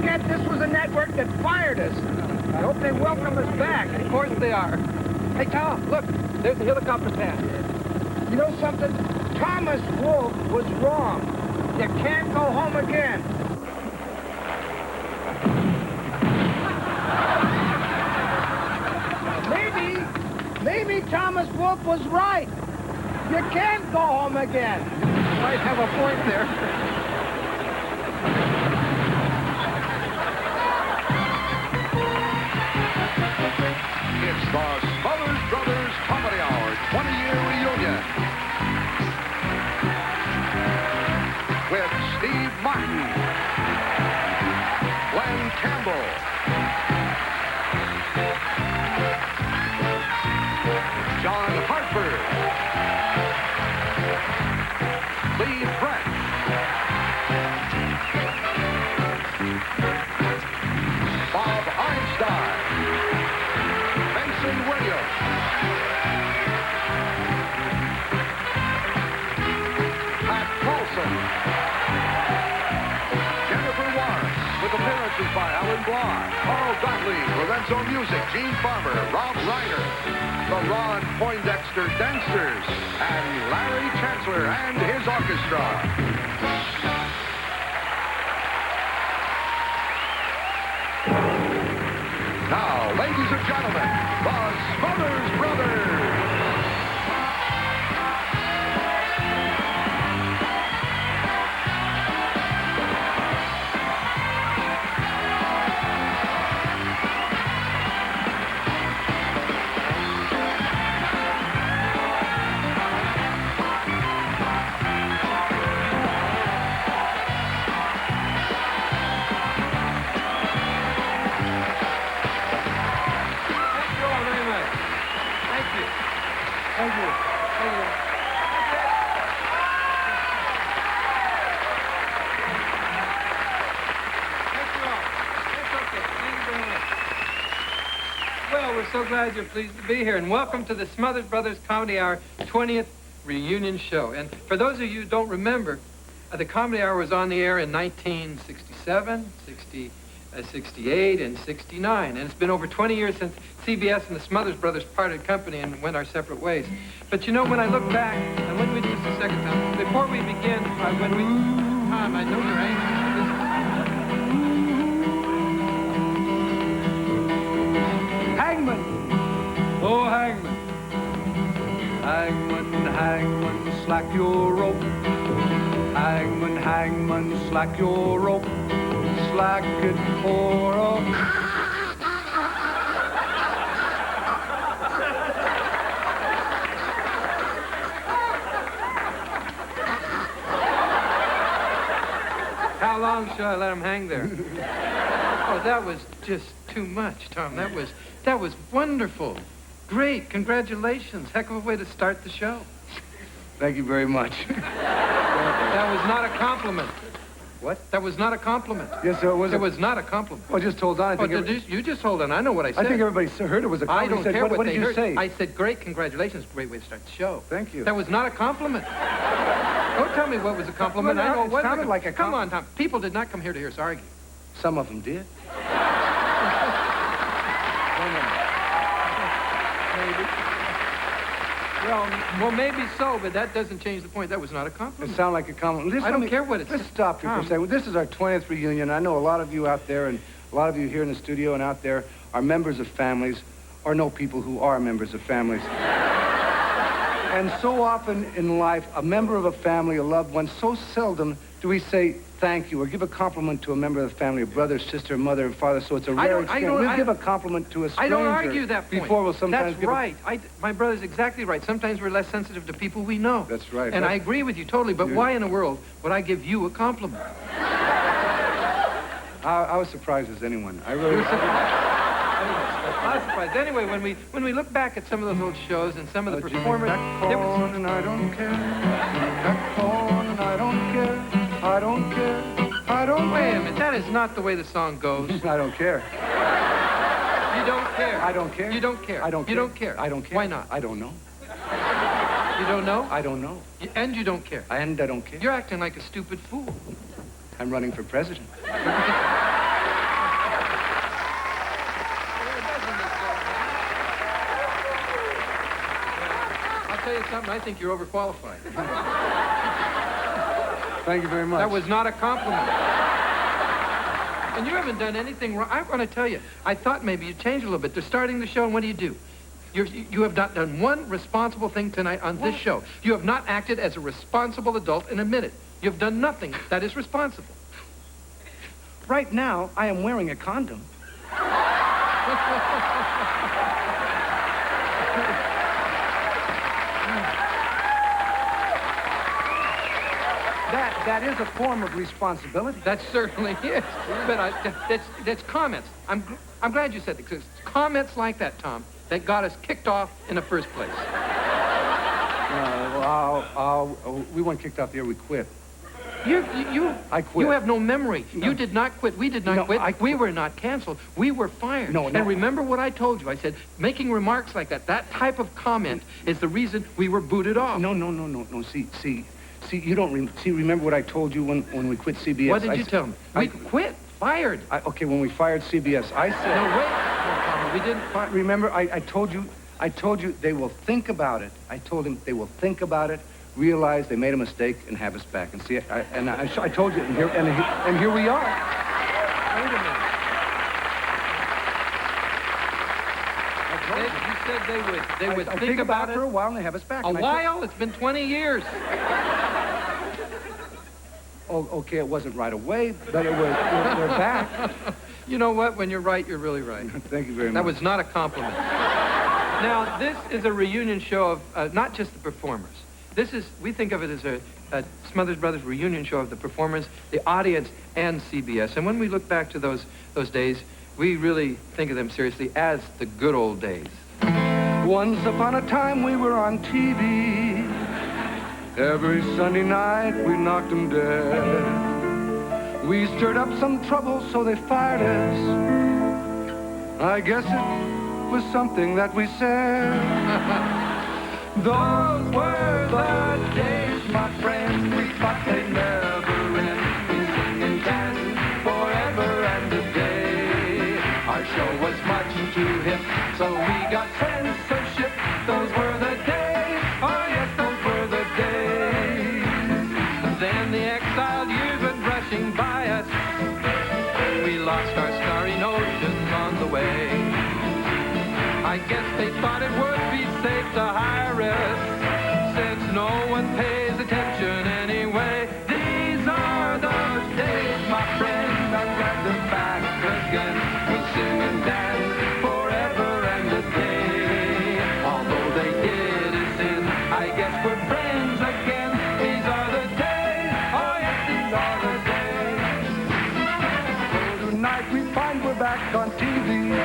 forget this was a network that fired us. I hope they welcome us back. Of course they are. Hey, Tom, look. There's a helicopter pad. You know something? Thomas Wolfe was wrong. You can't go home again. Maybe Thomas Wolfe was right. You can't go home again. You might have a point there. It's the Smothers Brothers Comedy Hour 20-year reunion with Steve Martin, Glenn Campbell, John Hartburn, Lee Brett, Bob Einstein, Benson Williams, Pat Paulson, Jennifer Warren, with appearances by Alan Bly, Carl Gottlieb, Lorenzo Music, Gene Farmer, Rob Reiner, the Ron Poindexter Dancers, and Larry Chancellor and his orchestra. Now, ladies and gentlemen, the Smothers Brothers. Thank you. Thank you. Thank you all. It's okay. Thank you very much. Well, we're so glad you're pleased to be here, and welcome to the Smothers Brothers Comedy Hour 20th reunion show. And for those of you who don't remember, the Comedy Hour was on the air in 1967, 68, and 69. And it's been over 20 years since CBS and the Smothers Brothers parted company and went our separate ways. But you know, when I look back, and when we do this the second time, before we begin, Tom, I know you're anxious for this. Hangman. Oh, Hangman. Hangman, hangman, slack your rope. Hangman, hangman, slack your rope. Slack it for a... How long shall I let him hang there? Oh, that was just too much, Tom. That was wonderful. Great. Congratulations. Heck of a way to start the show. Thank you very much. That was not a compliment. What? That was not a compliment. Yes, sir, it was. It was not a compliment. Well, just hold on. You just hold on. I know what I said. I think everybody heard it was a compliment. I don't care what did they you heard. say? I said, great, congratulations. Great way to start the show. Thank you. That was not a compliment. Don't tell me what was a compliment. Well, I know it what sounded like a Come on, Tom. People did not come here to hear us argue. Some of them did. Maybe. Well, maybe so, but that doesn't change the point. That was not a compliment. It sounded like a compliment. I don't care what it Let's says. stop here for a second. This is our 20th reunion. I know a lot of you out there and a lot of you here in the studio and out there are members of families or know people who are members of families. And so often in life, a member of a family, a loved one, so seldom do we say thank you or give a compliment to a member of the family, a brother, sister, mother, and father, so it's a rare experience. We'll give a compliment to a stranger. I don't argue that point. Before we'll sometimes That's right. My brother's exactly right. Sometimes we're less sensitive to people we know. That's right. And I agree with you totally, but why in the world would I give you a compliment? I was surprised as anyone. I really was. I was surprised. Anyway, when we look back at some of those old shows and some of the performers, there was... and I don't care. That corn and I don't care. I don't care. I don't Wait a care. minute, that is not the way the song goes. I don't care. You don't care. I don't care. You don't care. I don't care. You don't care. I don't care. Why not? I don't know. You don't know? I don't know. And you don't care. And I don't care. You're acting like a stupid fool. I'm running for president. tell you something, I think you're overqualified. Thank you very much. That was not a compliment. And you haven't done anything wrong. I want to tell you, I thought maybe you'd change a little bit. They're starting the show, and what do? You have not done one responsible thing tonight on this show. You have not acted as a responsible adult and admitted. You have done nothing that is responsible. Right now, I am wearing a condom. That is a form of responsibility. That certainly is. But that's comments. I'm glad you said that, because it's comments like that, Tom, that got us kicked off in the first place. We weren't kicked off the air, we quit. I quit. You have no memory. No. You did not quit. We did not quit. We were not canceled. We were fired. No. And remember what I told you. I said, making remarks like that type of comment is the reason we were booted off. No. See, you don't remember what I told you when we quit CBS? What did you tell me? We quit. Fired. Okay, when we fired CBS, I said... No, wait. No, we didn't fire. Remember, I told you they will think about it. I told them they will think about it, realize they made a mistake, and have us back. And see, I told you, and here we are. Wait a minute. You said they would think about it for a while, and they have us back. A while? It's been 20 years. Oh, okay, it wasn't right away, but we're back. You know what? When you're right, you're really right. Thank you very much. That was not a compliment. Now, this is a reunion show of not just the performers. We think of it as a Smothers Brothers reunion show of the performers, the audience, and CBS. And when we look back to those days, we really think of them seriously as the good old days. Once upon a time, we were on TV. Every Sunday night, we knocked them dead. We stirred up some trouble, so they fired us. I guess it was something that we said. Those were the days, my friends, we thought they'd never end. We sing and dance forever and a day. Our show was much too hip, so we got censorship. Those were the days, oh yes, those were the days. Then the exiled years went rushing by us. We lost our starry notions on the way. I guess they thought it would be safe to hire us, since no one pays attention anyway. These are those days, my friend, I'm glad they're back again. We'll sing and dance forever and a day. Although they did a sin, I guess we're friends again. These are the days, oh yes, these are the days. So tonight we find we're back on TV.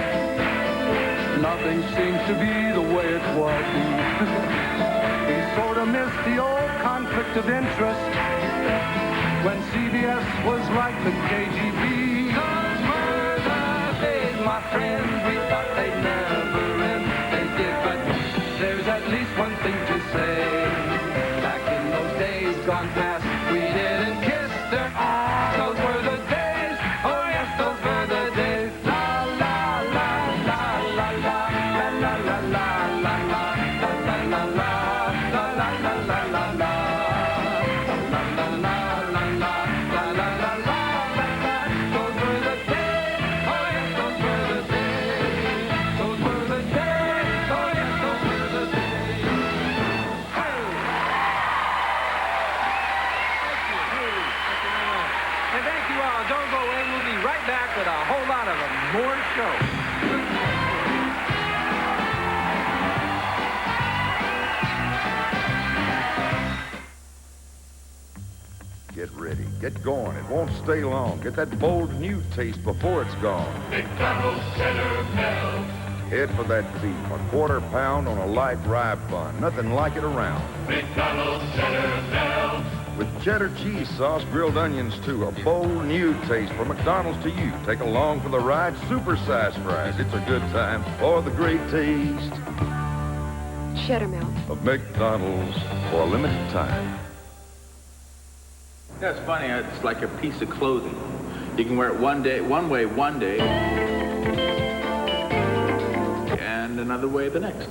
Nothing seems to be the way it was. We sort of missed the old conflict of interest when CBS was like the KGB. Those were the days, my friends, we thought they'd never end. They did, but there's at least one thing to say. Back in those days gone past, we didn't kiss their ass. Those were the days, oh yes, those were the days. La la la la la la la la la la la la la la la la la la la la. Back with a whole lot of more show. Get ready. Get going. It won't stay long. Get that bold new taste before it's gone. McDonald's Cheddar Melt. Head for that beef, a quarter pound on a light rye bun. Nothing like it around. McDonald's Cheddar Melt. With cheddar cheese sauce, grilled onions too. A bold new taste from McDonald's to you. Take along for the ride. Super-sized fries. It's a good time for the great taste Cheddar Melt. of McDonald's for a limited time. Yeah, it's funny. It's like a piece of clothing. You can wear it one way one day, and another way the next.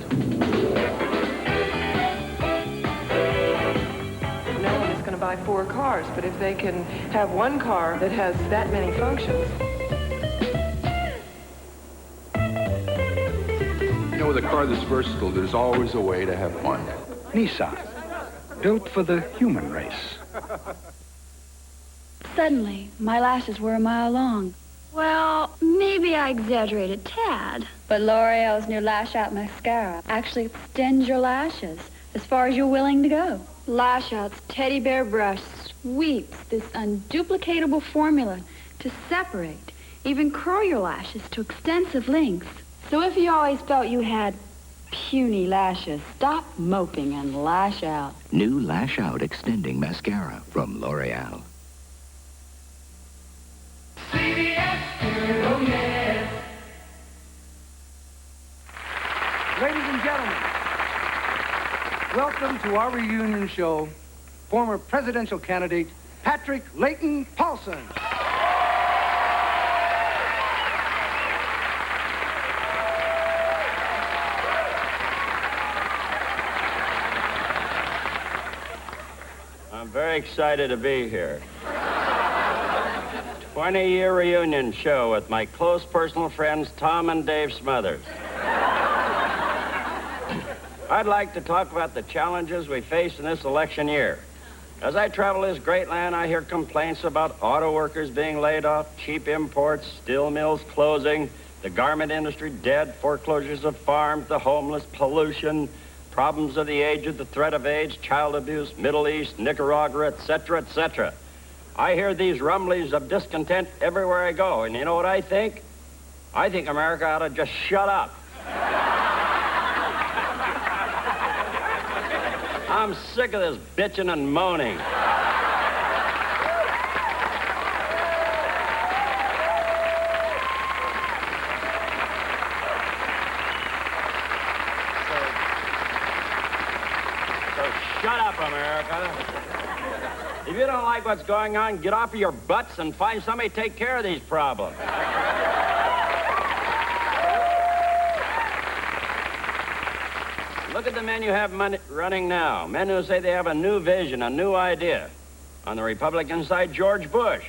buy 4 cars, but if they can have one car that has that many functions. You know, with a car this versatile, there's always a way to have fun. Nissan, built for the human race. Suddenly, my lashes were a mile long. Well, maybe I exaggerated a tad. But L'Oreal's new Lash Out Mascara actually extends your lashes as far as you're willing to go. Lash Out's teddy bear brush sweeps this unduplicatable formula to separate, even curl your lashes to extensive lengths. So if you always felt you had puny lashes, stop moping and lash out. New Lash Out Extending Mascara from L'Oreal. Ladies and gentlemen, welcome to our reunion show, former presidential candidate Patrick Layton Paulson. I'm very excited to be here. 20-year reunion show with my close personal friends Tom and Dave Smothers. I'd like to talk about the challenges we face in this election year. As I travel this great land, I hear complaints about auto workers being laid off, cheap imports, steel mills closing, the garment industry dead, foreclosures of farms, the homeless, pollution, problems of the aged, the threat of AIDS, child abuse, Middle East, Nicaragua, etc., etc. I hear these rumblings of discontent everywhere I go, and you know what I think? I think America ought to just shut up. I'm sick of this bitching and moaning. So shut up, America. If you don't like what's going on, get off of your butts and find somebody to take care of these problems. Look at the men you have running now. Men who say they have a new vision, a new idea. On the Republican side, George Bush.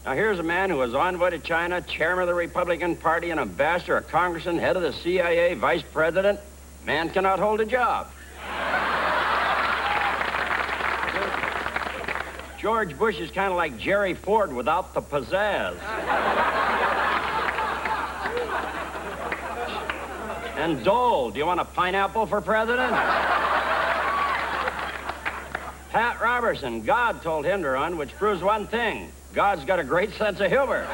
Now here's a man who was envoy to China, chairman of the Republican Party, an ambassador, a congressman, head of the CIA, vice president. Man cannot hold a job. George Bush is kind of like Jerry Ford without the pizzazz. And Dole, do you want a pineapple for president? Pat Robertson, God told him to run, which proves one thing. God's got a great sense of humor.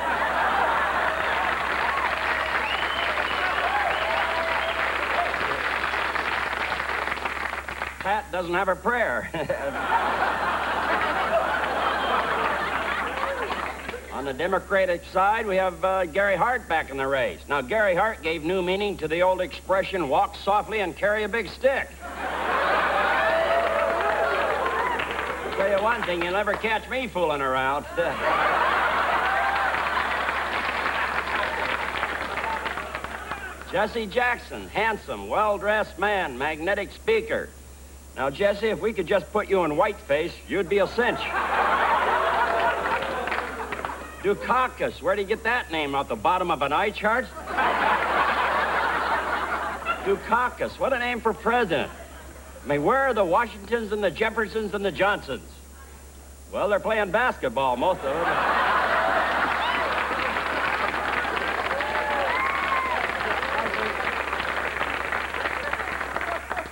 Pat doesn't have a prayer. On the Democratic side, we have Gary Hart back in the race. Now, Gary Hart gave new meaning to the old expression, walk softly and carry a big stick. I'll tell you one thing, you'll never catch me fooling around. Jesse Jackson, handsome, well-dressed man, magnetic speaker. Now, Jesse, if we could just put you in whiteface, you'd be a cinch. Dukakis, where do you get that name? Out the bottom of an eye chart? Dukakis, what a name for president. I mean, where are the Washingtons and the Jeffersons and the Johnsons? Well, they're playing basketball, most of them.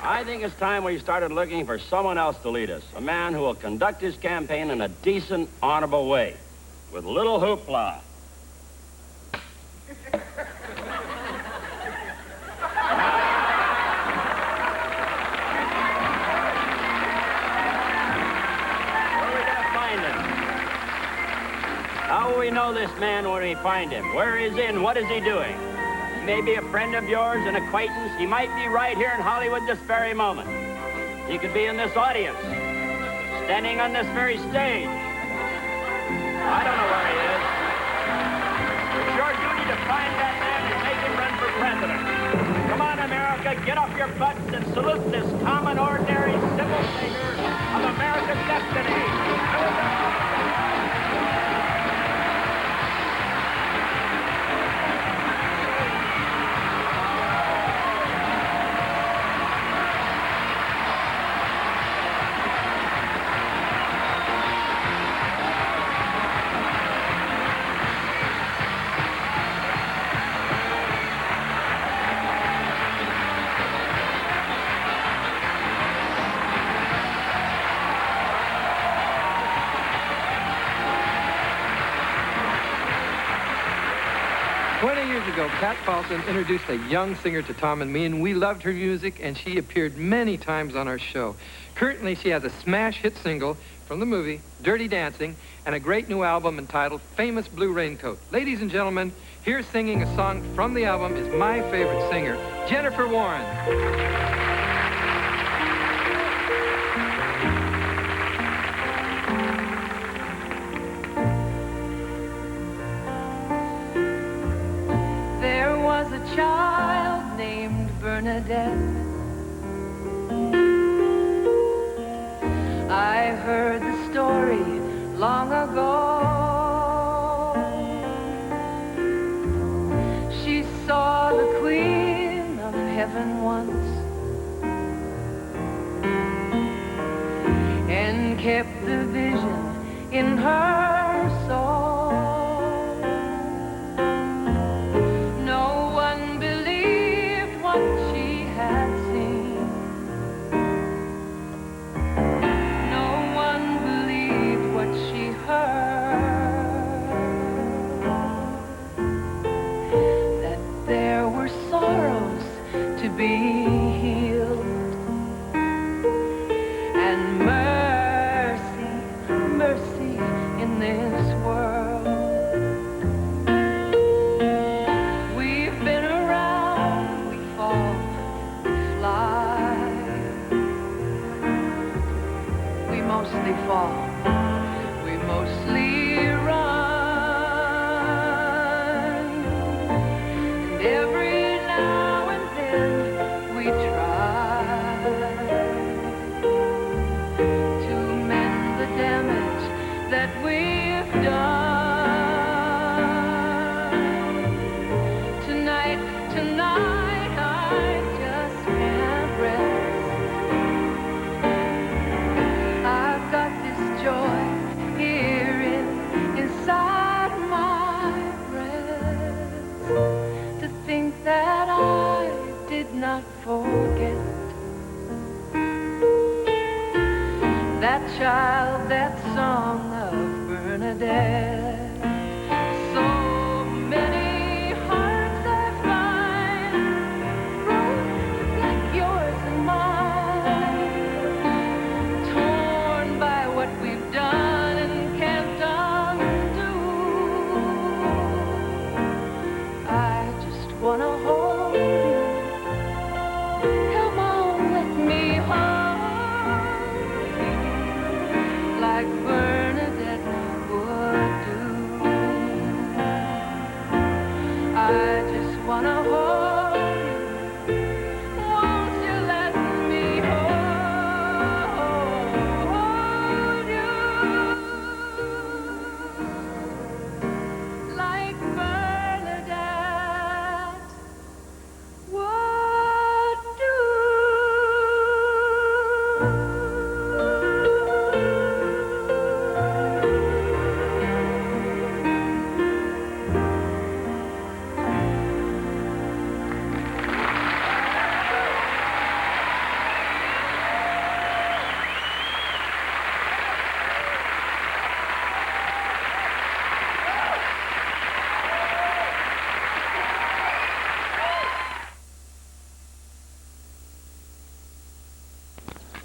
I think it's time we started looking for someone else to lead us. A man who will conduct his campaign in a decent, honorable way. With little hoopla. How will we know this man when we find him? Where is he and what is he doing? He may be a friend of yours, an acquaintance. He might be right here in Hollywood this very moment. He could be in this audience, standing on this very stage. I don't know where he is. It's your duty to find that man and make him run for president. Come on, America, get off your butts and salute this common, ordinary, civil figure of America's destiny. 20 years ago, Pat Paulson introduced a young singer to Tom and me, and we loved her music, and she appeared many times on our show. Currently, she has a smash hit single from the movie, Dirty Dancing, and a great new album entitled Famous Blue Raincoat. Ladies and gentlemen, here singing a song from the album is my favorite singer, Jennifer Warren. There was a child named Bernadette. I heard the story long ago. She saw the Queen of Heaven once and kept the vision in her soul. No one believed what she had seen. No one believed what she heard. That there were sorrows to be healed and mercy, mercy in this world. We've been around, we fall, we fly. We mostly fall, we mostly run. And every now and then we try to mend the damage that we've done. Tonight, I just can't rest. I've got this joy here inside my breast, to think that I did not forget that child, that song of Bernadette. So many hearts I find broke like yours and mine, torn by what we've done and can't undo. I just wanna hold you. Come on, let me hold you like Bernadette would do. I just wanna hold you. Won't you let me hold you like Bernadette would do.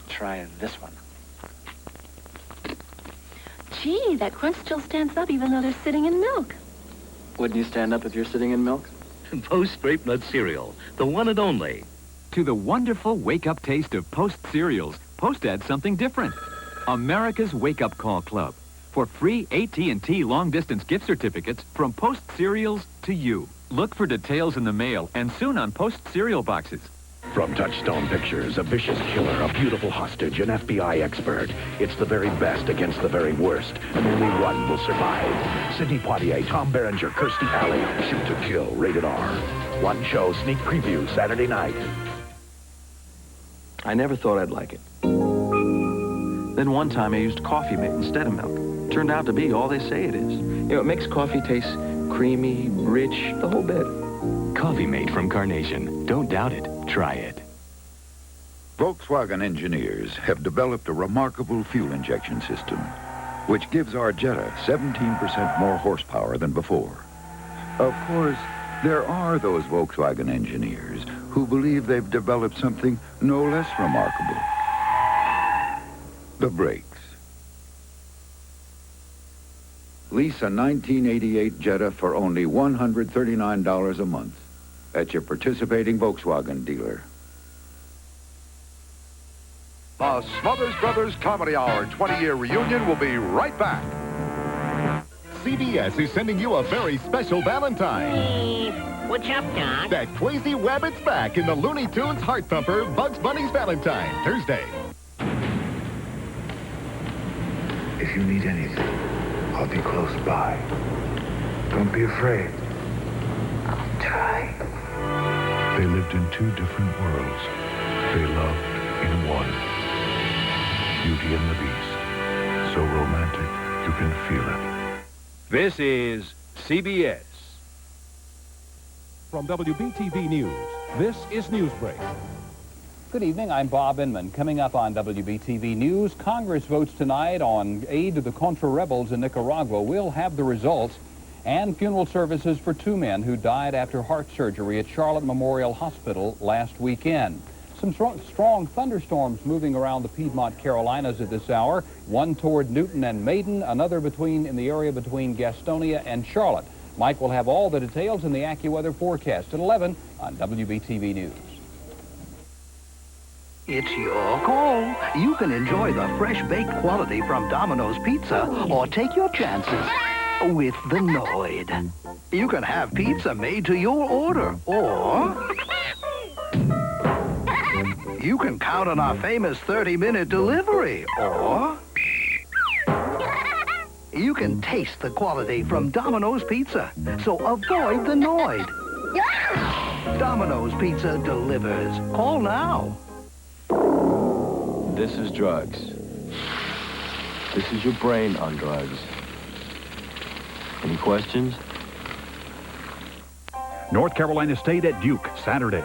Try this one. Gee, that crunch still stands up even though they're sitting in milk. Wouldn't you stand up if you're sitting in milk? Post Grape Nut Cereal, the one and only. To the wonderful wake-up taste of Post cereals, Post adds something different. America's Wake-Up Call Club. For free AT&T long-distance gift certificates from Post cereals to you. Look for details in the mail and soon on Post cereal boxes. From Touchstone Pictures, a vicious killer, a beautiful hostage, an FBI expert. It's the very best against the very worst, and only one will survive. Sidney Poitier, Tom Berenger, Kirstie Alley. Shoot to Kill, rated R. One show, sneak preview, Saturday night. I never thought I'd like it. Then one time I used Coffee Mate instead of milk. Turned out to be all they say it is. You know, it makes coffee taste creamy, rich, the whole bit. Coffee Mate from Carnation. Don't doubt it. Try it. Volkswagen engineers have developed a remarkable fuel injection system, which gives our Jetta 17% more horsepower than before. Of course, There are those Volkswagen engineers who believe they've developed something no less remarkable. The brakes. Lease a 1988 Jetta for only $139 a month at your participating Volkswagen dealer. The Smothers Brothers Comedy Hour 20-year reunion will be right back. CBS is sending you a very special Valentine. Hey, what's up, Doc? That crazy rabbit's back in the Looney Tunes Heart Thumper, Bugs Bunny's Valentine, Thursday. If you need anything, I'll be close by. Don't be afraid. I'll try. They lived in two different worlds. They loved in one. Beauty and the Beast. So romantic, you can feel it. This is CBS. From WBTV News, this is Newsbreak. Good evening, I'm Bob Inman. Coming up on WBTV News, Congress votes tonight on aid to the Contra rebels in Nicaragua. We'll have the results and funeral services for two men who died after heart surgery at Charlotte Memorial Hospital last weekend. Some strong thunderstorms moving around the Piedmont Carolinas at this hour. One toward Newton and Maiden, another in the area between Gastonia and Charlotte. Mike will have all the details in the AccuWeather forecast at 11 on WBTV News. It's your call. You can enjoy the fresh baked quality from Domino's Pizza or take your chances with the Noid. You can have pizza made to your order, or you can count on our famous 30-minute delivery, or you can taste the quality from Domino's Pizza. So avoid the Noid. Domino's Pizza delivers. Call now. This is drugs. This is your brain on drugs. Any questions? North Carolina State at Duke, Saturday.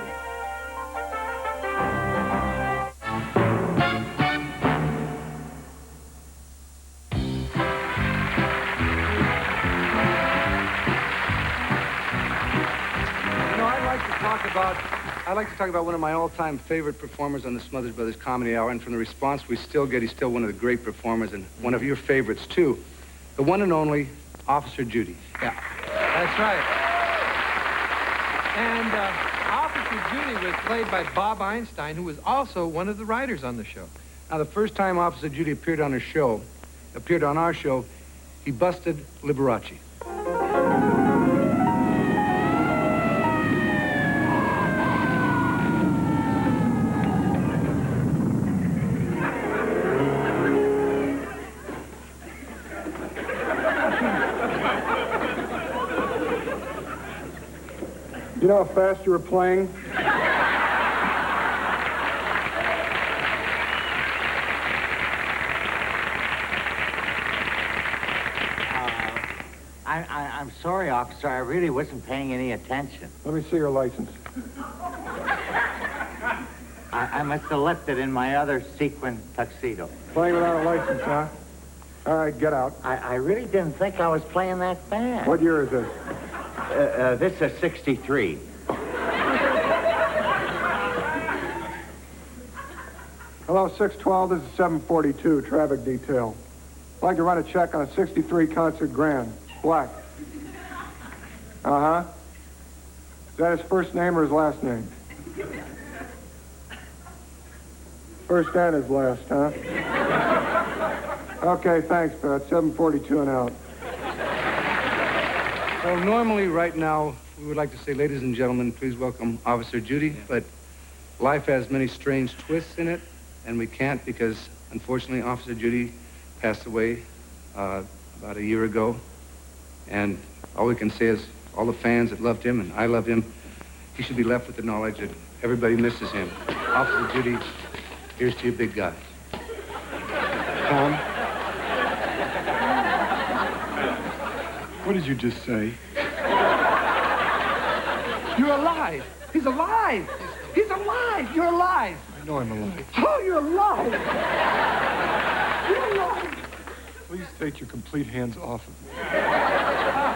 I'd like to talk about one of my all-time favorite performers on the Smothers Brothers Comedy Hour, and from the response we still get, he's still one of the great performers and one of your favorites, too. The one and only Officer Judy. Yeah, that's right. And Officer Judy was played by Bob Einstein, who was also one of the writers on the show. Now, the first time Officer Judy appeared on our show, he busted Liberace. You know how fast you were playing? I'm sorry, officer. I really wasn't paying any attention. Let me see your license. I must have left it in my other sequin tuxedo. Playing without a license, huh? All right, get out. I really didn't think I was playing that fast. What year is this? This is 63. Hello, 612. This is 742, traffic detail. I'd like to run a check on a 63 Concert Grand. Black. Uh-huh. Is that his first name or his last name? First and his last, huh? Okay, thanks, Pat. 742 and out. So normally, right now, we would like to say, ladies and gentlemen, please welcome Officer Judy, but life has many strange twists in it, and we can't because, unfortunately, Officer Judy passed away about a year ago. And all we can say is all the fans that loved him, and I love him, he should be left with the knowledge that everybody misses him. Officer Judy, here's to you big guys. Tom? What did you just say? You're alive! He's alive! He's alive! You're alive! I know I'm alive. Oh, you're alive! You're alive! Please take your complete hands off of me.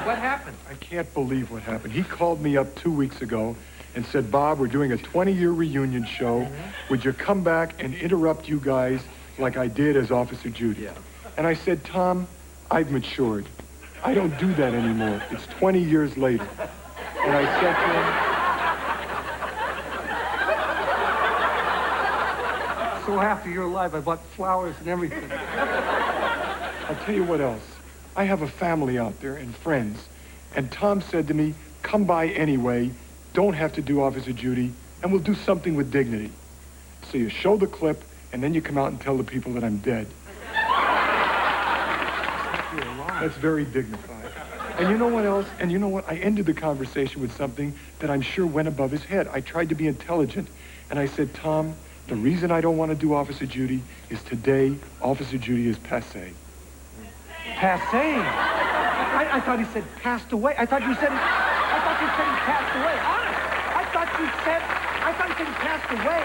What happened? I can't believe what happened. He called me up 2 weeks ago and said, Bob, we're doing a 20-year reunion show. Would you come back and interrupt you guys like I did as Officer Judy? Yeah. And I said, Tom, I've matured. I don't do that anymore. It's 20 years later. And I said to him, so after you're alive, I bought flowers and everything. I'll tell you what else. I have a family out there and friends. And Tom said to me, come by anyway. Don't have to do Officer Judy, and we'll do something with dignity. So you show the clip, and then you come out and tell the people that I'm dead. That's very dignified. And you know what else? And you know what? I ended the conversation with something that I'm sure went above his head. I tried to be intelligent, and I said, Tom, the reason I don't want to do Officer Judy is today, Officer Judy is passé. Passé? I thought he said passed away. I thought you said he passed away. Honest. I thought he said he passed away.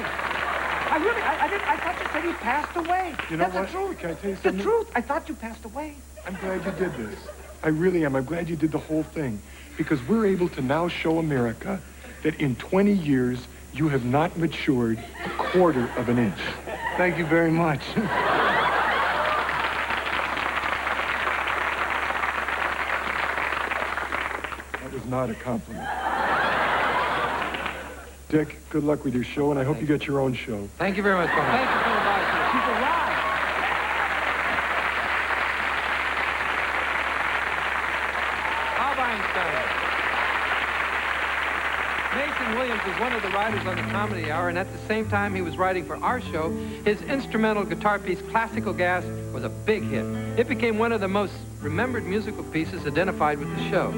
I thought you said he passed away. You know That's what? the truth. Can I tell you something? The truth. I thought you passed away. I'm glad you did this. I really am. I'm glad you did the whole thing. Because we're able to now show America that in 20 years, you have not matured a quarter of an inch. Thank you very much. That was not a compliment. Dick, good luck with your show, and I hope you get your own show. Thank you very much, Bob. Thank you for the advice. She's alive. Bob Einstein. Mason Williams was one of the writers on the Comedy Hour, and at the same time he was writing for our show, his instrumental guitar piece, Classical Gas, was a big hit. It became one of the most remembered musical pieces identified with the show.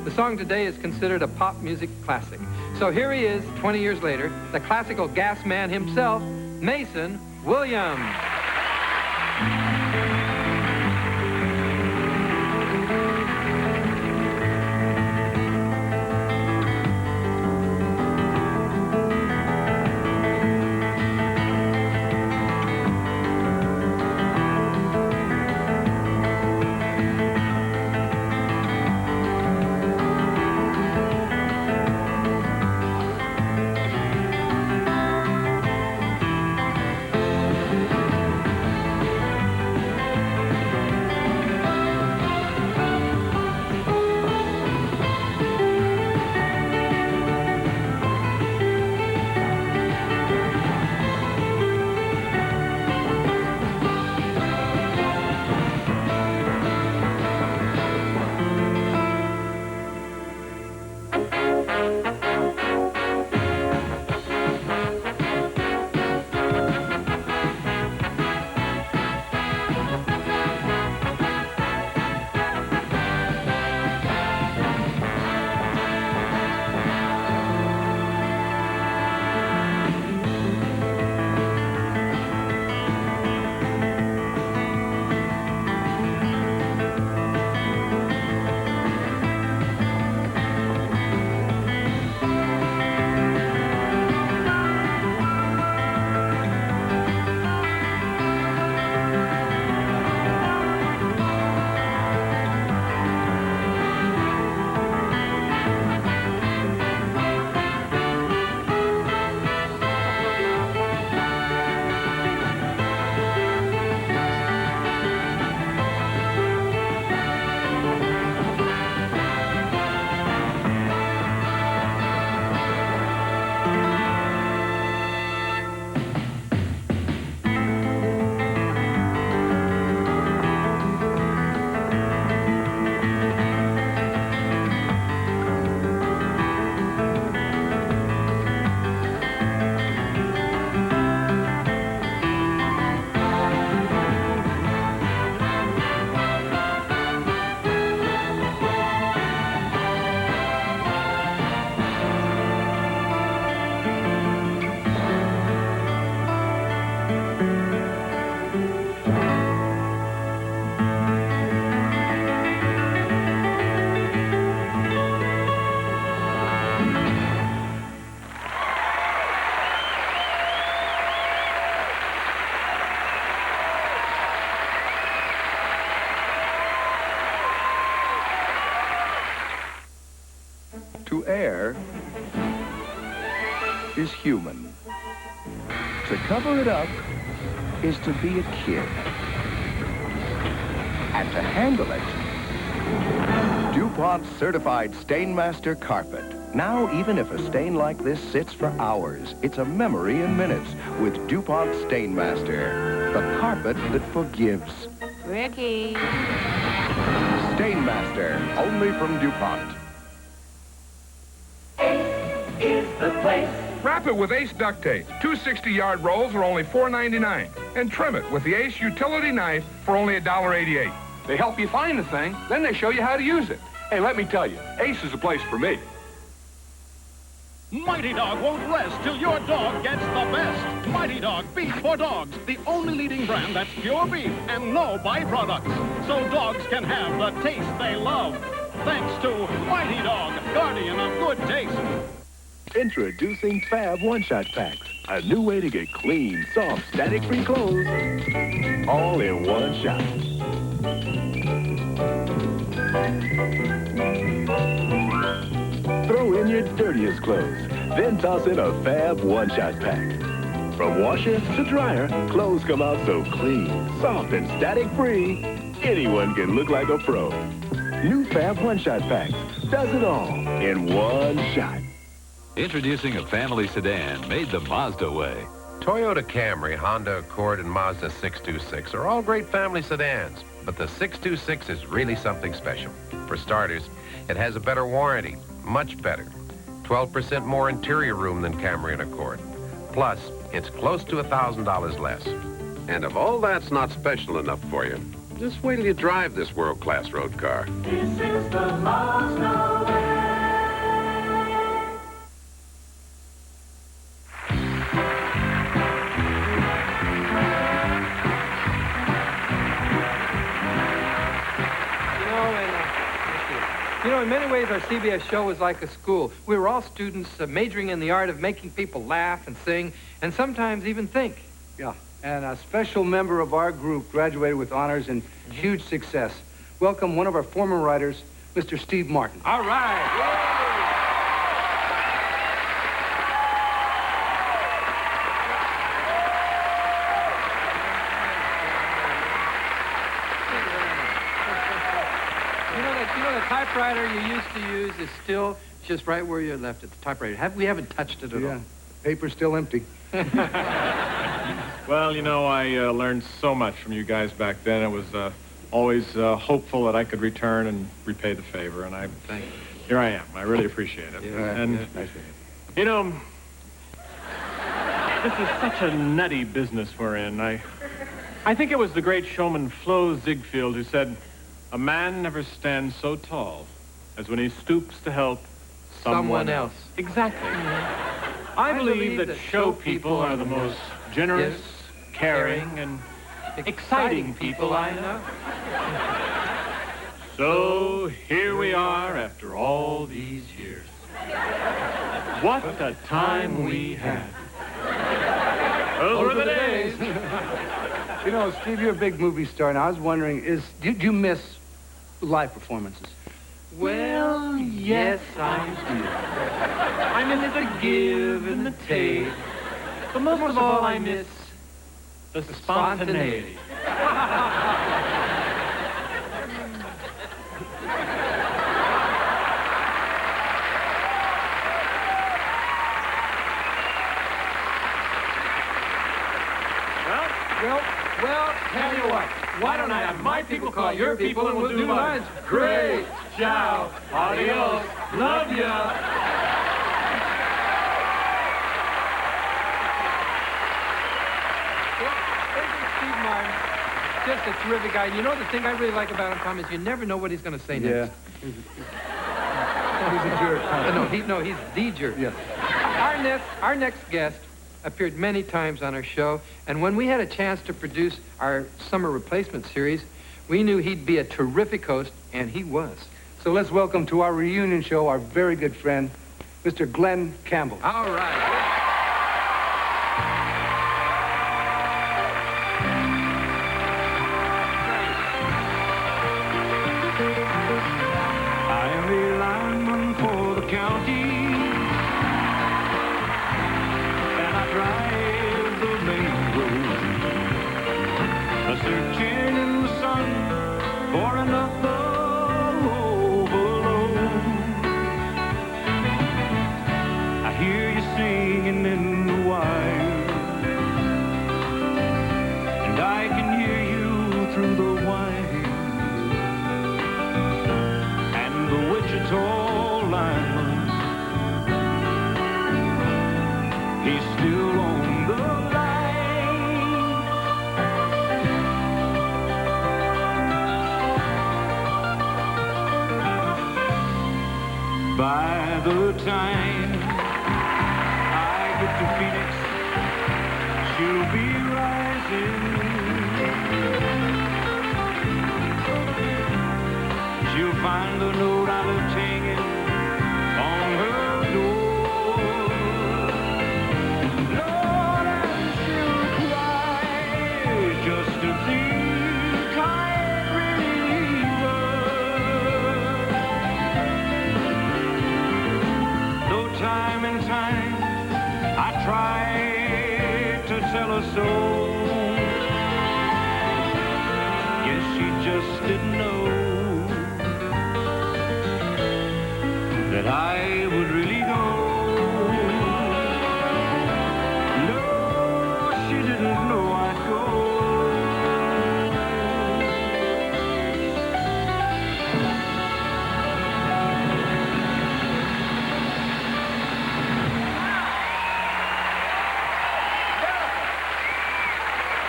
The song today is considered a pop music classic. So here he is, 20 years later, the classical gas man himself, Mason Williams. To err is human. To cover it up is to be a kid. And to handle it, DuPont Certified Stainmaster Carpet. Now, even if a stain like this sits for hours, it's a memory in minutes with DuPont Stainmaster, the carpet that forgives. Ricky. Stainmaster, only from DuPont. Is the place. Wrap it with Ace duct tape. 2 60-yard rolls are only $4.99. And trim it with the Ace utility knife for only $1.88. They help you find the thing, then they show you how to use it. Hey, let me tell you, Ace is the place for me. Mighty Dog won't rest till your dog gets the best. Mighty Dog beef for dogs, the only leading brand that's pure beef and no byproducts. So dogs can have the taste they love. Thanks to Mighty Dog, guardian of good taste. Introducing Fab One-Shot Packs. A new way to get clean, soft, static-free clothes all in one shot. Throw in your dirtiest clothes, then toss in a Fab One-Shot Pack. From washer to dryer, clothes come out so clean, soft, and static-free, anyone can look like a pro. New Fab One-Shot Packs does it all in one shot. Introducing a family sedan made the Mazda way. Toyota Camry, Honda Accord, and Mazda 626 are all great family sedans, but the 626 is really something special. For starters, it has a better warranty, much better. 12% more interior room than Camry and Accord. Plus, it's close to $1,000 less. And if all that's not special enough for you, just wait till you drive this world-class road car. This is the Mazda way. You know, in many ways, our CBS show was like a school. We were all students majoring in the art of making people laugh and sing, and sometimes even think. Yeah, and a special member of our group graduated with honors and huge success. Welcome one of our former writers, Mr. Steve Martin. All right. The typewriter you used to use is still just right where you left it, the typewriter. We haven't touched it at all. Paper's still empty. Well, you know, I learned so much from you guys back then. It was always hopeful that I could return and repay the favor, and Thank you. Here I am. I really appreciate it. Nice You know, this is such a nutty business we're in. I think it was the great showman Flo Ziegfeld who said, "A man never stands so tall as when he stoops to help someone else." Exactly. I believe that show people are the most generous, caring, and exciting people I know. So here we are after all these years. What a time we had. Those were the days. You know, Steve, you're a big movie star, and I was wondering, do you miss live performances? Well, yes, I do. I miss the give and the take. But most of all, I miss the spontaneity. Well, tell you what. Why don't I have my people call your people and we'll do mine? Great. Ciao. Adios. Love ya. Steve Martin, just a terrific guy. You know the thing I really like about him, Tom, is you never know what he's going to say next. He's a jerk. He's the jerk. Yes. Our next guest appeared many times on our show, and when we had a chance to produce our summer replacement series, we knew he'd be a terrific host, and he was. So let's welcome to our reunion show our very good friend, Mr. Glenn Campbell. All right. I am a lineman for the county, and I drive the main road, searching in the sun for another overload. I hear you singing in the wire, and I can hear you through the wire, and the Wichita lineman, he's still on the line. By the time I get to Phoenix, she'll be rising. She'll find the note I left hanging on her door. Lord, and she'll cry just to think I ain't really leave her. Though time and time I tried to tell her so, guess she just didn't know that I would really go. No, she didn't know I'd go.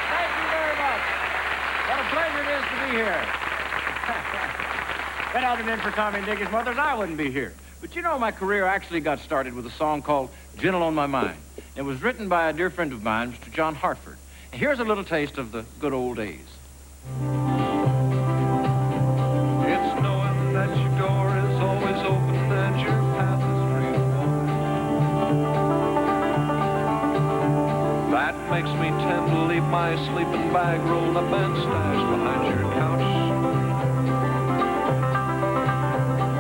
Thank you very much. What a pleasure it is to be here. If it hadn't been for Tommy and Dickie Smothers, I wouldn't be here. But you know, my career actually got started with a song called Gentle on My Mind. It was written by a dear friend of mine, Mr. John Hartford. And here's a little taste of the good old days. It's knowing that your door is always open and your path is free to walk. That makes me tend to leave my sleeping bag rolled up and stashed behind your couch.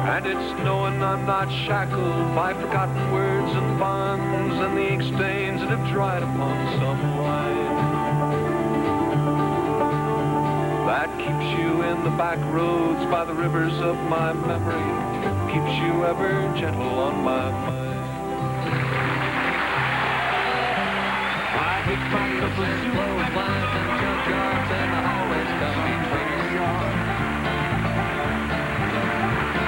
And it's knowing I'm not shackled by forgotten words and bonds and the ink stains that have dried upon some line. That keeps you in the back roads by the rivers of my memory, keeps you ever gentle on my mind. I pick back up the clothes lines and junkyards and the highways come between us.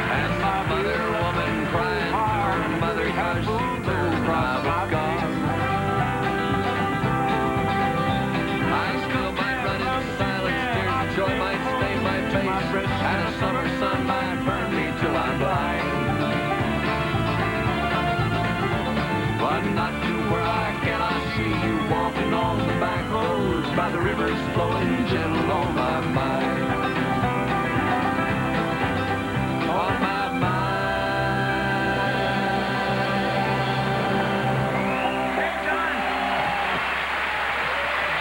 And my mother woman crying for her mother cause she learned I was gone. I still might run in silence, tears of joy might stain my face, and a summer sun might burn me till I'm blind. But not to where I cannot see you walking on the back roads by the rivers flowing gentle on my mind. On my mind. Hey, John.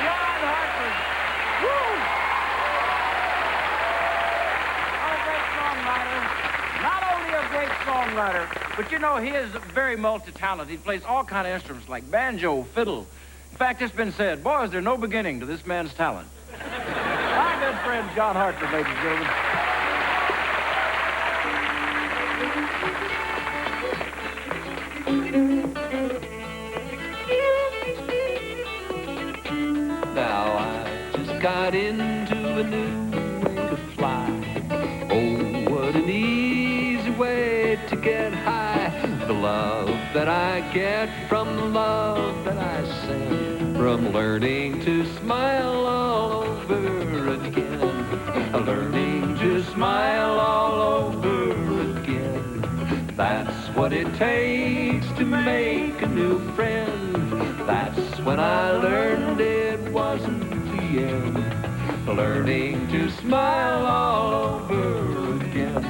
John Hartford. Woo! What a great songwriter. Not only a great songwriter, but you know, he is very multi-talented. He plays all kind of instruments like banjo, fiddle. In fact, it's been said, boy, is there no beginning to this man's talent. My good friend, John Hartford, ladies and gentlemen. Now I just got into a new way to fly. Oh, what an easy way to get high. The love that I get from the love that I send, from learning to smile all over again. Learning to smile all over again. That's what it takes to make a new friend. That's when I learned it wasn't the end. Learning to smile all over again.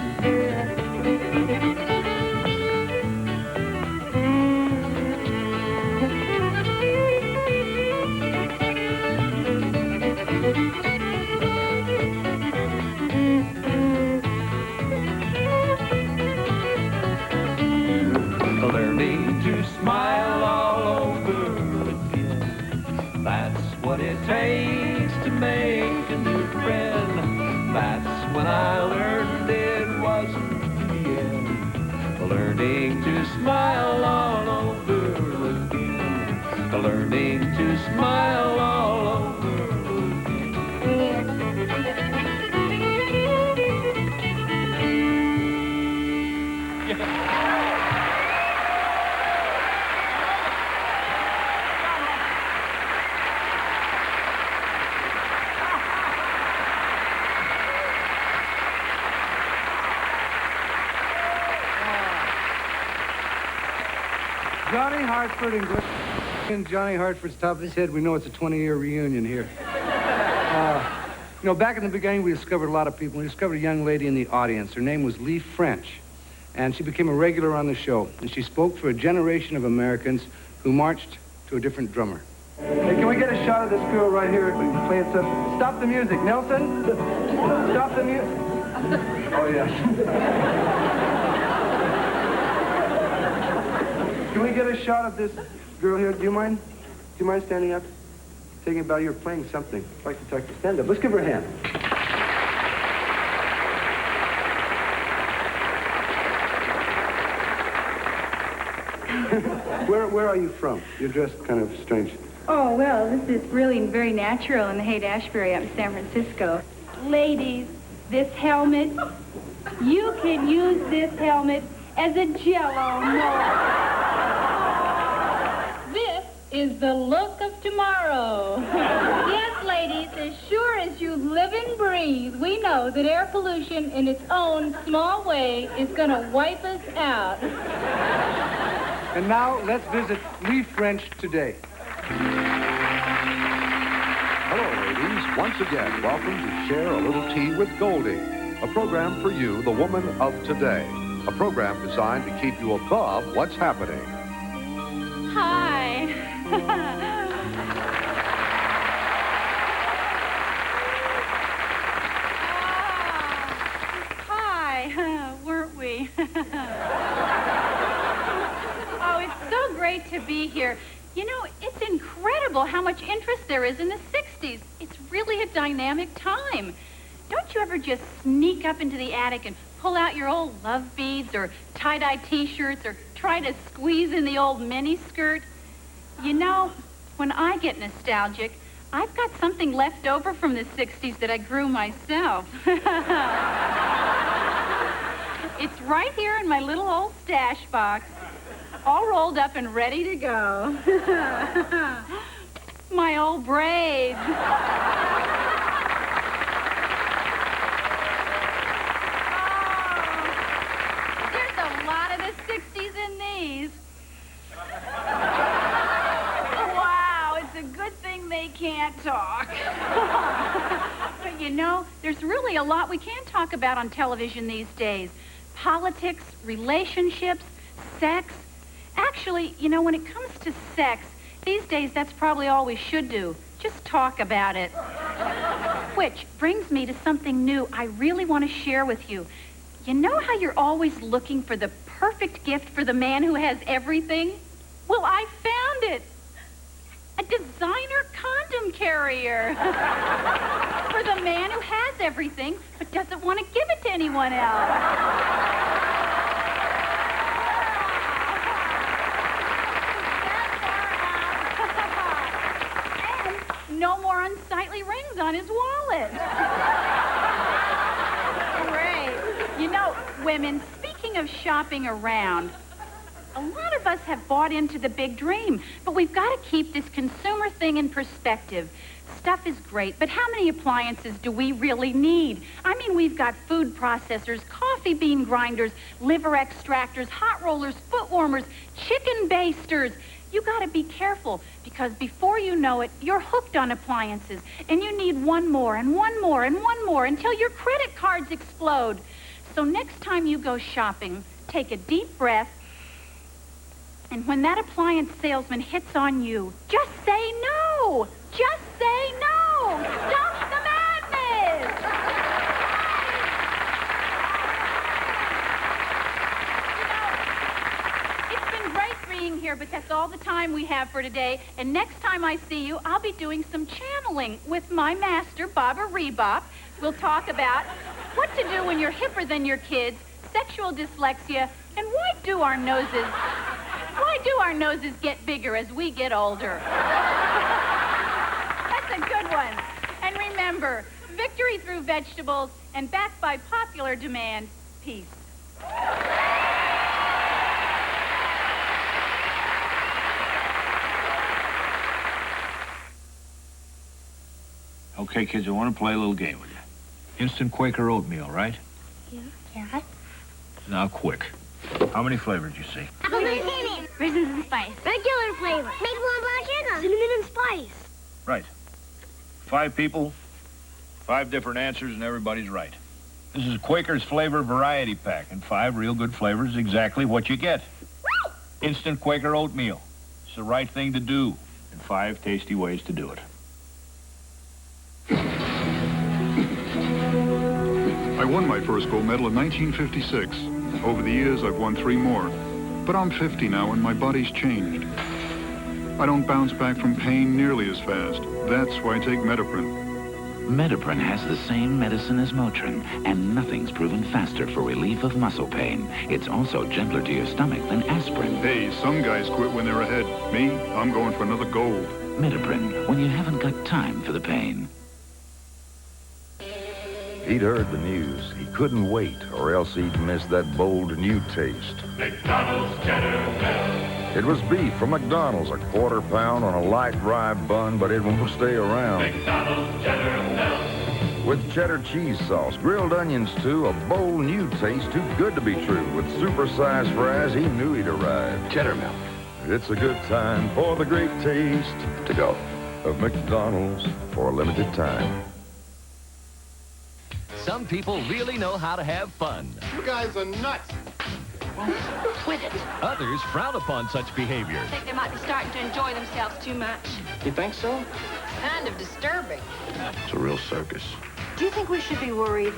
learning to smile all over again. That's what it takes to make a new friend. That's when I learned it wasn't the end. Learning to smile all over again. Learning to smile all over Johnny Hartford and Johnny Hartford's top of his head. We know it's a 20-year reunion here. You know, back in the beginning, we discovered a lot of people. We discovered a young lady in the audience. Her name was Lee French, and she became a regular on the show. And she spoke for a generation of Americans who marched to a different drummer. Hey, can we get a shot of this girl right here playing something? Stop the music, Nelson. Stop the music. Oh, yeah. Can we get a shot of this girl here? Do you mind standing up? Taking about you're playing something. I'd like to talk to stand up. Let's give her a hand. Where are you from? You're dressed kind of strange. Oh, well, this is really very natural in the Haight-Ashbury up in San Francisco. Ladies, this helmet, you can use this helmet as a Jell-O mold. This is the look of tomorrow. Yes, ladies, as sure as you live and breathe, we know that air pollution in its own small way is going to wipe us out. And now, let's visit Lee French today. Hello, ladies. Once again, welcome to Share a Little Tea with Goldie, a program for you, the woman of today. A program designed to keep you above what's happening. Hi. Hi, weren't we? Oh, it's so great to be here. You know, it's incredible how much interest there is in the 60s. It's really a dynamic time. Don't you ever just sneak up into the attic and pull out your old love beads or tie-dye T-shirts or try to squeeze in the old miniskirt? You know, when I get nostalgic, I've got something left over from the 60s that I grew myself. It's right here in my little old stash box, all rolled up and ready to go. My old braids. In these. Wow, it's a good thing they can't talk. But you know, there's really a lot we can talk about on television these days. Politics, relationships, sex. Actually, you know, when it comes to sex, these days that's probably all we should do. Just talk about it. Which brings me to something new I really want to share with you. You know how you're always looking for the perfect gift for the man who has everything? Well, I found it. A designer condom carrier. For the man who has everything, but doesn't want to give it to anyone else. And no more unsightly rings on his wallet. Great. You know, women, speaking of shopping around, a lot of us have bought into the big dream, but we've got to keep this consumer thing in perspective. Stuff is great, but how many appliances do we really need? I mean, we've got food processors, coffee bean grinders, liver extractors, hot rollers, foot warmers, chicken basters. You got to be careful, because before you know it, you're hooked on appliances, and you need one more and one more and one more until your credit cards explode. So next time you go shopping, take a deep breath, and when that appliance salesman hits on you, just say no! Just say no! Stop the madness! You know, it's been being here, but that's all the time we have for today. And next time I see you, I'll be doing some channeling with my master, Baba Rebop. We'll talk about what to do when you're hipper than your kids, sexual dyslexia, and why do our noses get bigger as we get older? That's a good one. And remember, victory through vegetables and backed by popular demand, peace. Okay, kids, I want to play a little game with you. Instant Quaker oatmeal, right? Yeah. Now, quick. How many flavors do you see? Raisins and spice. Regular flavor. Maple and brown sugar. Cinnamon and spice. Right. 5 people, 5 different answers, and everybody's right. This is Quaker's Flavor Variety Pack, and 5 real good flavors is exactly what you get. Instant Quaker oatmeal. It's the right thing to do, and 5 tasty ways to do it. I won my first gold medal in 1956. Over the years, I've won 3 more. But I'm 50 now, and my body's changed. I don't bounce back from pain nearly as fast. That's why I take Metaprin. Metaprin has the same medicine as Motrin, and nothing's proven faster for relief of muscle pain. It's also gentler to your stomach than aspirin. Hey, some guys quit when they're ahead. Me, I'm going for another gold. Metaprin, when you haven't got time for the pain. He'd heard the news. He couldn't wait, or else he'd miss that bold new taste. McDonald's Cheddar Bell. It was beef from McDonald's, a quarter pound on a light rye bun, but it won't stay around. McDonald's Cheddar Bell. With cheddar cheese sauce, grilled onions too, a bold new taste too good to be true. With supersized fries, he knew he'd arrive. Cheddar milk. It's a good time for the great taste to go of McDonald's for a limited time. Some people really know how to have fun. You guys are nuts. Quit it. Others frown upon such behavior. I think they might be starting to enjoy themselves too much. You think so? Kind of disturbing. It's a real circus. Do you think we should be worried?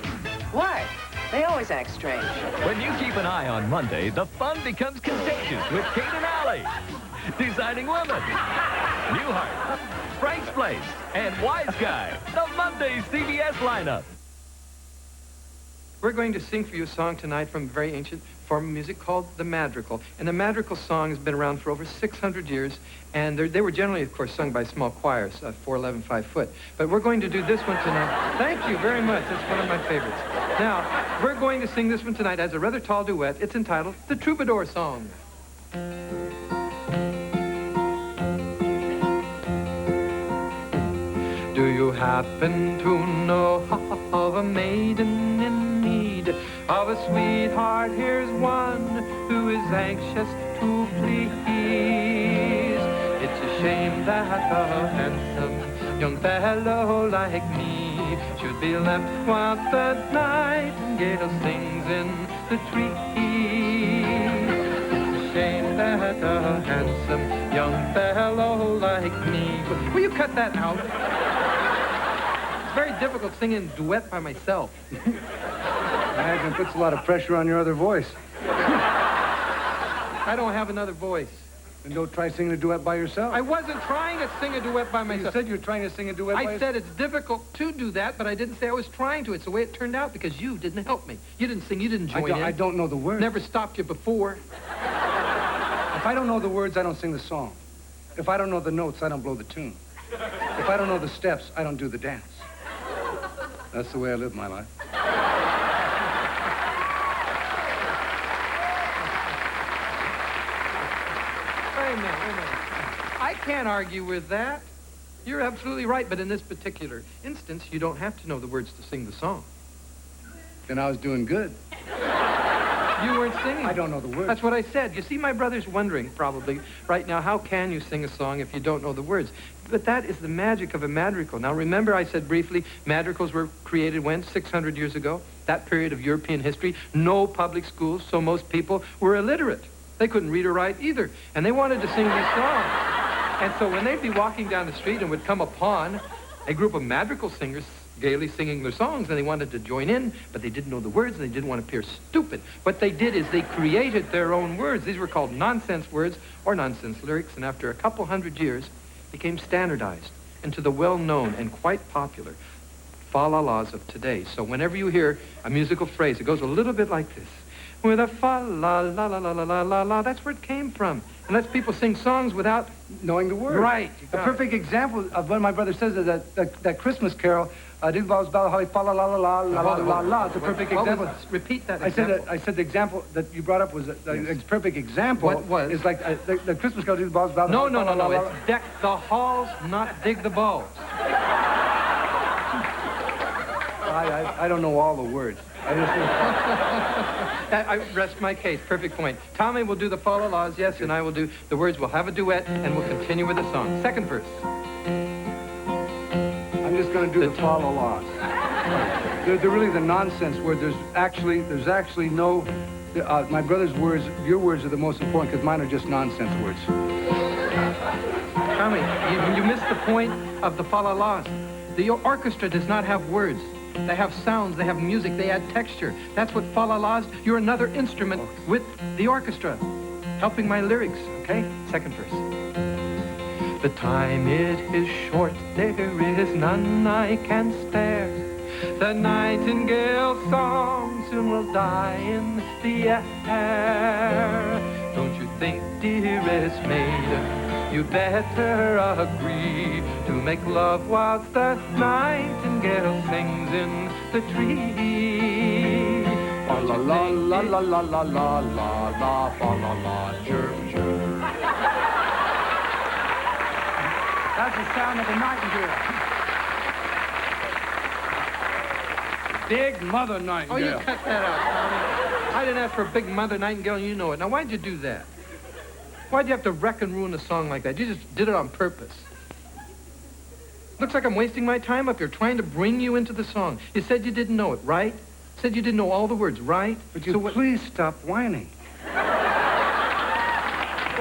Why? They always act strange. When you keep an eye on Monday, the fun becomes contagious with Kate and Allie. Designing Women, Newhart, Frank's Place, and Wise Guy. The Monday CBS lineup. We're going to sing for you a song tonight from a very ancient form of music called the madrigal. And the madrigal song has been around for over 600 years, and they were generally, of course, sung by small choirs, 4, 11, 5 foot. But we're going to do this one tonight. Thank you very much. It's one of my favorites. Now, we're going to sing this one tonight as a rather tall duet. It's entitled The Troubadour Song. Do you happen to know of a maiden in need of a sweetheart? Here's one who is anxious to please. It's a shame that a handsome young fellow like me should be left while the nightingale sings in the trees. It's a shame that a handsome young fellow like me... Will you cut that out? It's very difficult singing duet by myself. I imagine it puts a lot of pressure on your other voice. I don't have another voice. And don't try singing a duet by yourself. I wasn't trying to sing a duet by myself. You said you were trying to sing a duet by yourself. I said it's difficult to do that, but I didn't say I was trying to. It's the way it turned out because you didn't help me. You didn't sing. You didn't join in. I don't know the words. Never stopped you before. If I don't know the words, I don't sing the song. If I don't know the notes, I don't blow the tune. If I don't know the steps, I don't do the dance. That's the way I live my life. Wait a minute. I can't argue with that. You're absolutely right, but in this particular instance, you don't have to know the words to sing the song. Then I was doing good. You weren't singing. I don't know the words. That's what I said. You see, my brother's wondering, probably, right now, how can you sing a song if you don't know the words? But that is the magic of a madrigal. Now, remember I said briefly, madrigals were created when? 600 years ago? That period of European history. No public schools, so most people were illiterate. They couldn't read or write either, and they wanted to sing these songs. And so when they'd be walking down the street and would come upon a group of madrigal singers gaily singing their songs, and they wanted to join in, but they didn't know the words, and they didn't want to appear stupid. What they did is they created their own words. These were called nonsense words or nonsense lyrics, and after a couple hundred years, became standardized into the well-known and quite popular fa-la-las of today. So whenever you hear a musical phrase, it goes a little bit like this. With a fa-la-la-la-la-la-la-la, that's where it came from. And lets people sing songs without knowing the words. Right. A perfect example of what my brother says is that Christmas carol, Diddle Bells, Bell Holly, fa la la la la la la la la. It's a perfect example. Repeat that example. I said the example that you brought up was a perfect example. What was? Is like the Christmas carol, Diddle Bells, Bell Holly. No. It's deck the halls, not dig the balls. I don't know all the words. I rest my case. Perfect point. Tommy will do the fa-la-las, yes, and I will do the words. We'll have a duet, and we'll continue with the song. Second verse. I'm just going to do the fa-la-las. They're really the nonsense words. There's actually no... my brother's words, your words are the most important because mine are just nonsense words. Tommy, you missed the point of the fa-la-las. The orchestra does not have words. They have sounds, they have music, they add texture. That's what fa-la-las. You're another instrument with the orchestra, helping my lyrics, okay? Second verse. The time it is short, there is none I can spare. The nightingale's song soon will die in the air. Don't you think, dearest maiden, you'd better agree to make love whilst the nightingale sings in the tree. La la la la la la la la la la la la chirp chirp. That's the sound of a nightingale. Big Mother Nightingale. Oh, you cut that out, Tommy. I didn't ask for a big Mother Nightingale, and you know it. Now, why'd you do that? Why'd you have to wreck and ruin a song like that? You just did it on purpose. Looks like I'm wasting my time up here trying to bring you into the song. You said you didn't know it, right? Said you didn't know all the words, right? Would you please stop whining? Well,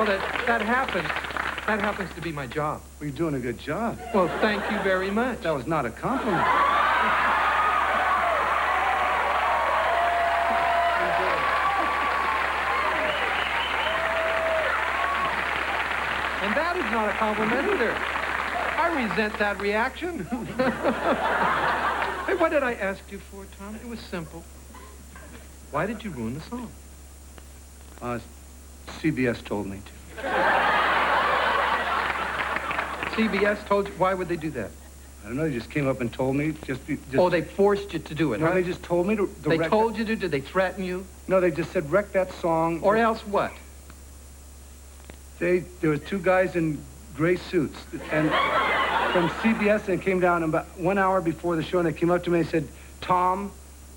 that happens. That happens to be my job. Well, you're doing a good job. Well, thank you very much. That was not a compliment. And that is not a compliment either. I resent that reaction. Hey, what did I ask you for, Tom? It was simple. Why did you ruin the song? CBS told me to. CBS told you? Why would they do that? I don't know. They just came up and told me. Oh, they forced you to do it, No, huh? they just told me to They wreck told you to? Did they threaten you? No, they just said, wreck that song. Or else what? There were two guys in gray suits and from CBS, and came down about 1 hour before the show, and they came up to me and said, Tom,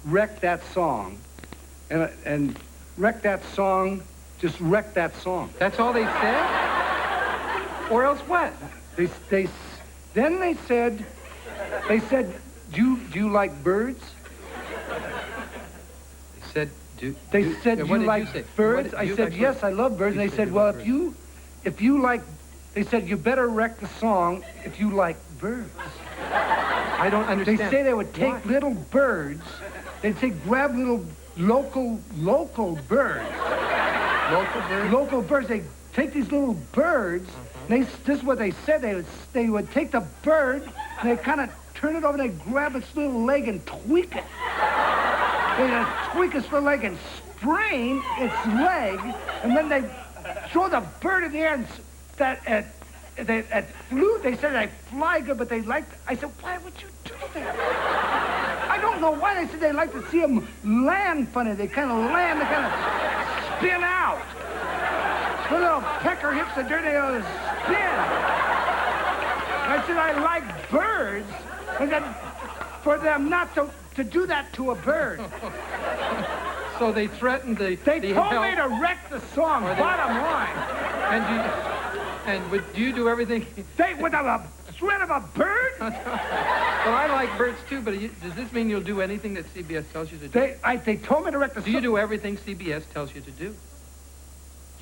wreck that song. And wreck that song, just wreck that song. That's all they said? Or else what? Then they said, do you like birds? They said, do you like birds? I said, yes, I love birds. And they said, well, if you like, they said, you better wreck the song if you like birds. I don't understand. They say they would take little birds, they'd say grab little local birds. Local birds? Local birds. They take these little birds, and this is what they said. They would take the bird, and they kind of turn it over, and they grab its little leg and tweak it. They tweak its little leg and sprain its leg, and then they throw the bird in the air, and that flew. They said they fly good, but they liked. I said, why would you do that? I don't know why. They said they like to see them land funny. They kind of land. They kind of spin out. The little pecker hits the dirt. They go spin. I said I like birds, and then for them not to do that to a bird. So they threatened They told me to wreck the song, bottom line. And would you do everything? With a threat of a bird? Well, I like birds too, but does this mean you'll do anything that CBS tells you to do? They told me to wreck the song. Do you do everything CBS tells you to do?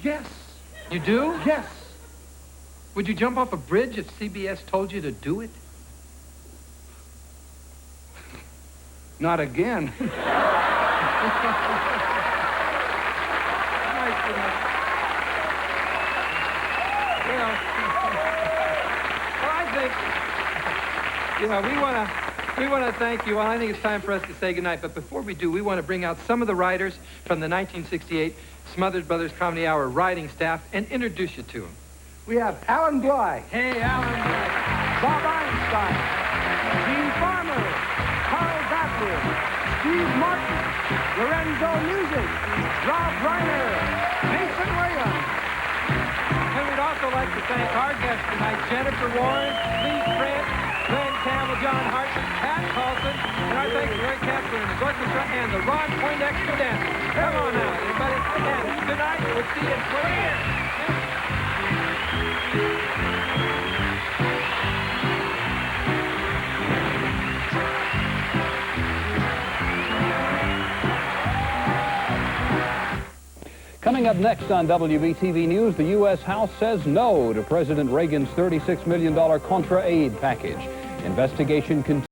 Yes. You do? Yes. Would you jump off a bridge if CBS told you to do it? Not again. We want to thank you. Well, I think it's time for us to say goodnight. But before we do, we want to bring out some of the writers from the 1968 Smothers Brothers Comedy Hour writing staff and introduce you to them. We have Alan Bly. Hey, Alan. Bob Einstein. Gene Farmer. Carl Backward. Steve Martin. Lorenzo Music. Rob Reiner. Mason Williams. And we'd also like to thank our guests tonight, Jennifer Warren, Lee Trent, Glenn Campbell, John Hart, Pat Carlson, and our thanks to Ray Kaplan and his orchestra and the Ron Poindexter Dancers. Come on now, everybody. And good night. We'll see you in 20 years. Coming up next on WBTV News, the U.S. House says no to President Reagan's $36 million Contra aid package. Investigation continues.